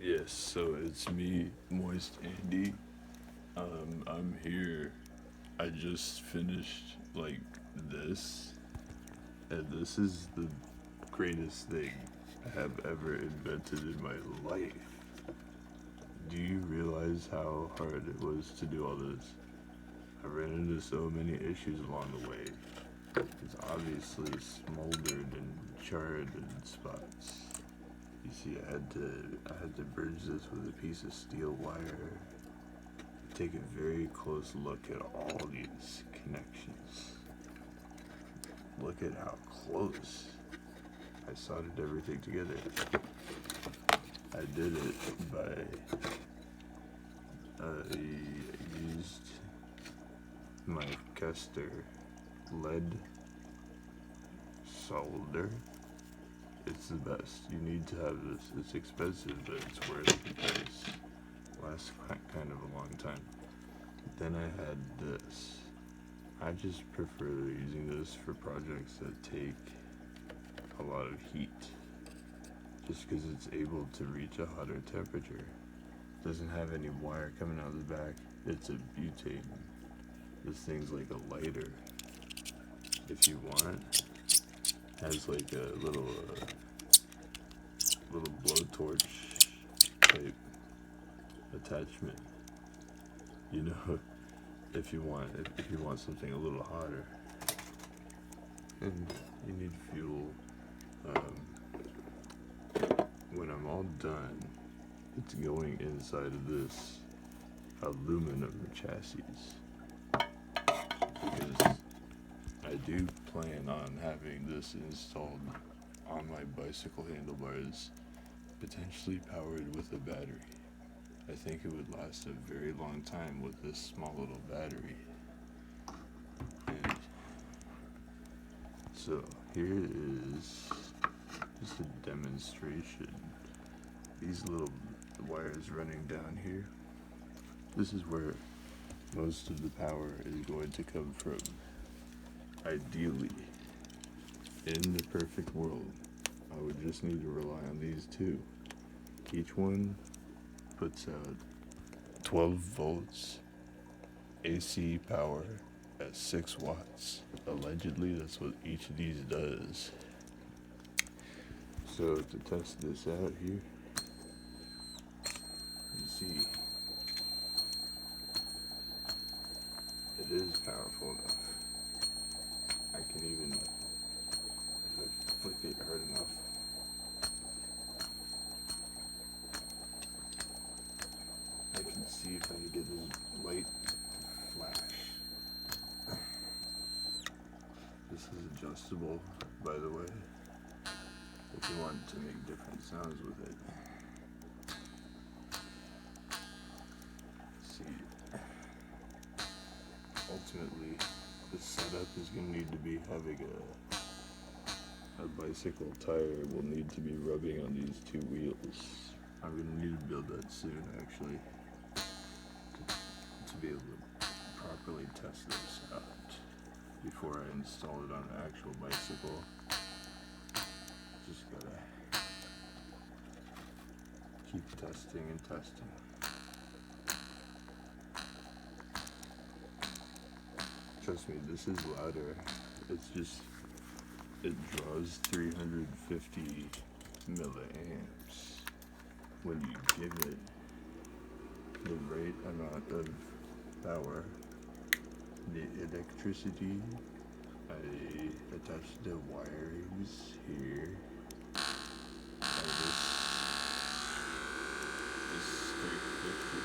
Yes, so it's me, Moist Andy. I'm here. I just finished like this, and this is the greatest thing I have ever invented in my life. Do you realize how hard it was to do all this? I ran into so many issues along the way. It's obviously smoldered and charred in spots. You see, I had to bridge this with a piece of steel wire. Take a very close look at all these connections. Look at how close I soldered everything together. I did it by I used my Kester lead solder. It's the best. You need to have this. It's expensive, but it's worth the price. Lasts kind of a long time. Then I had this. I just prefer using this for projects that take a lot of heat. Just because it's able to reach a hotter temperature. Doesn't have any wire coming out the back. It's a butane. This thing's like a lighter. If you want, has like a little blowtorch type attachment. You know, if you want something a little hotter, and you need fuel. When I'm all done, it's going inside of this aluminum chassis because I do plan on having this installed on my bicycle handlebars, potentially powered with a battery. I think it would last a very long time with this small little battery. And so here is just a demonstration. These little wires running down here, this is where most of the power is going to come from. Ideally, in the perfect world, I would just need to rely on these two. Each one puts out 12 volts AC power at 6 watts. Allegedly, that's what each of these does. So to test this out here, you see, it is powerful enough. I can even, if I flick it hard enough, I can see if I can get this light to flash. This is adjustable, by the way, if you want to make different sounds with it. See, ultimately, this setup is going to need to be having a bicycle tire will need to be rubbing on these two wheels. I'm going to need to build that soon, actually, to be able to properly test this out before I install it on an actual bicycle. Just gotta keep testing and testing. Trust me, this is louder. It's just, it draws 350 milliamps when you give it the right amount of power. The electricity, I attached the wirings here. And this 350.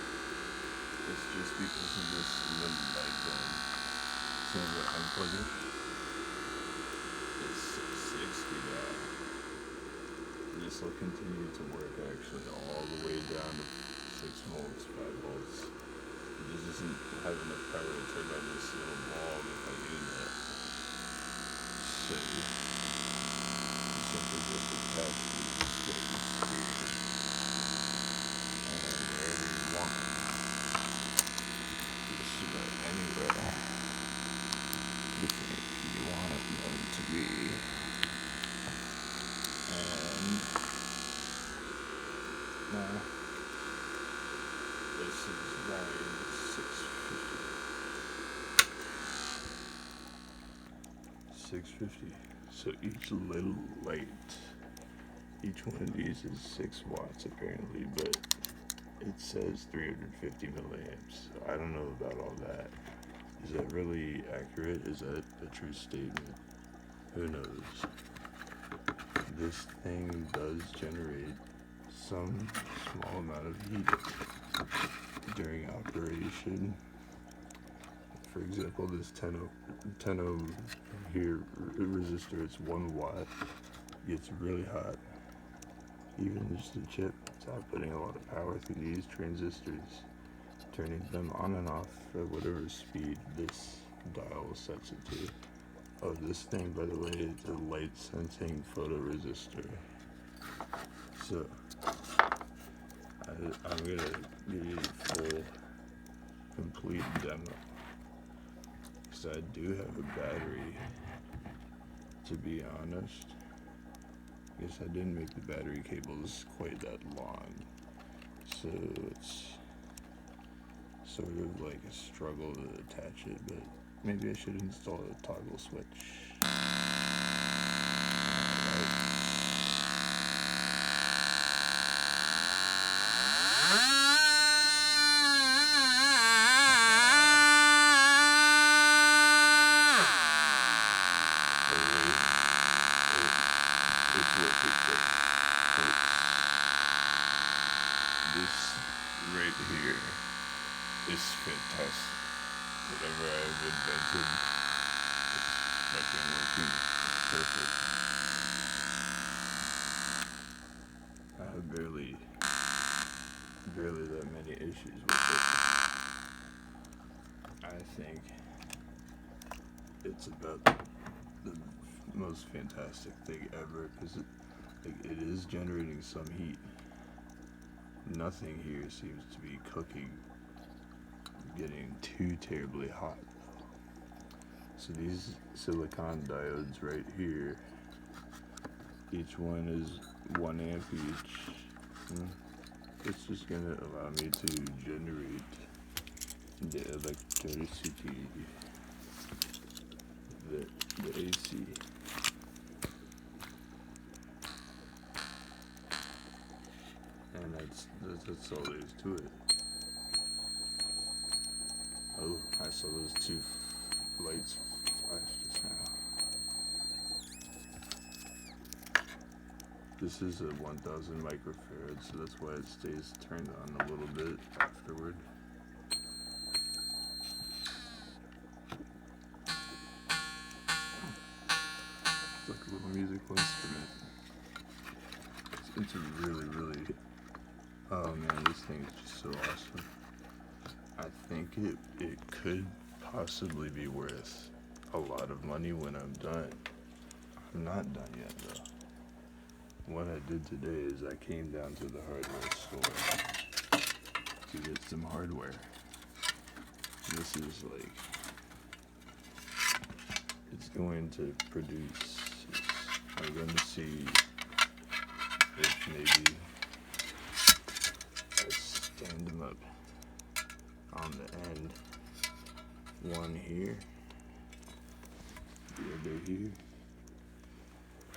It's just because of this little light bulb. As soon as I unplug it, it's 660 now. This will continue to work actually all the way down to 6 volts, 5 volts. It just doesn't have enough power to turn on this little bulb if I do that. So, simply just attach these things here. And wherever you want. Just about anywhere you think you want them to be. And now is line 650. So each little light, each one of these is 6 watts apparently, but it says 350 milliamps. So I don't know about all that. Is that really accurate? Is that a true statement? Who knows? This thing does generate some small amount of heat during operation. For example, this 10 ohm here resistor, it's 1 watt, gets really hot. Even just the chip, it's outputting a lot of power through these transistors, turning them on and off at whatever speed this dial sets it to. Oh, this thing, by the way, is a light sensing photoresistor. So, I'm gonna give you a full, complete demo. Because I do have a battery, to be honest. I guess I didn't make the battery cables quite that long. So it's sort of like a struggle to attach it, but maybe I should install a toggle switch. This right here is fantastic. Whatever I've invented, it's fucking working perfect. I have barely that many issues with it. I think it's about the most fantastic thing ever, because it is generating some heat. Nothing here seems to be cooking, getting too terribly hot. So these silicon diodes right here, each one is 1 amp each. It's just gonna allow me to generate the electricity, the AC. And that's all there is to it. Oh, I saw those 2 lights flash just now. This is a 1000 microfarad, so that's why it stays turned on a little bit afterward. It's like a little musical instrument. It's really, oh man, this thing is just so awesome. I think it could possibly be worth a lot of money when I'm done. I'm not done yet though. What I did today is I came down to the hardware store to get some hardware. This is like, it's going to produce, I'm going to see if maybe I stand them up on the end. One here, the other here.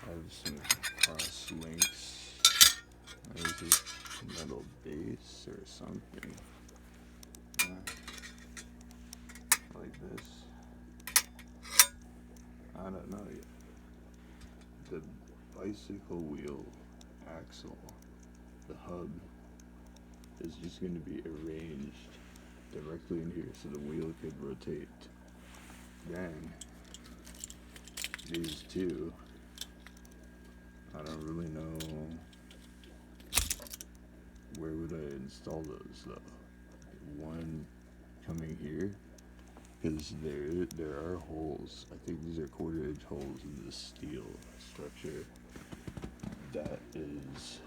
I have some cross links. There's a metal base or something. Like this. I don't know yet. The bicycle wheel axle, the hub, is just going to be arranged directly in here so the wheel could rotate. Then these 2, I don't really know where would I install those though. One coming here, because there are holes. I think these are 1/4 inch holes in the steel structure. That is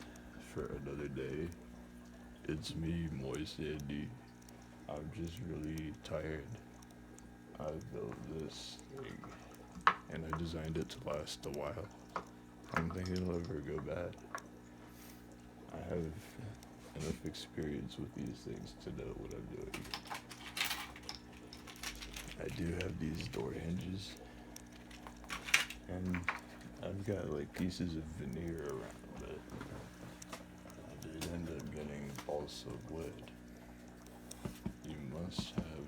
for another day. It's me, Moist Andy. I'm just really tired. I built this thing and I designed it to last a while. I don't think it'll ever go bad. I have enough experience with these things to know what I'm doing. I do have these door hinges, and I've got like pieces of veneer around it. I did end up getting balsa wood. You must have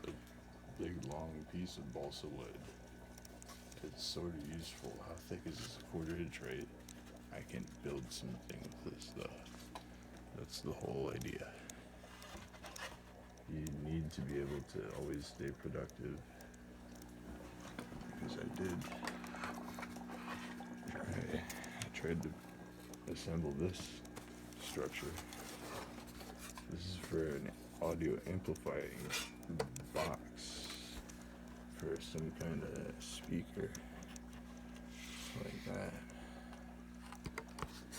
a big long piece of balsa wood. It's sort of useful. How thick is this? A 1/4 inch, right? I can build something with this stuff. That's the whole idea. You need to be able to always stay productive. Because I did. I tried to assemble this structure. This is for an audio amplifying box for some kind of speaker like that.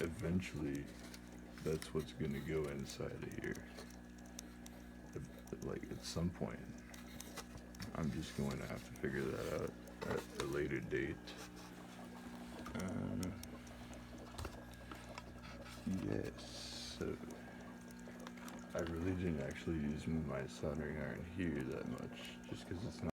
Eventually, that's what's gonna go inside of here. Like at some point, I'm just going to have to figure that out at a later date. Yes, so I really didn't actually use my soldering iron here that much, just because it's not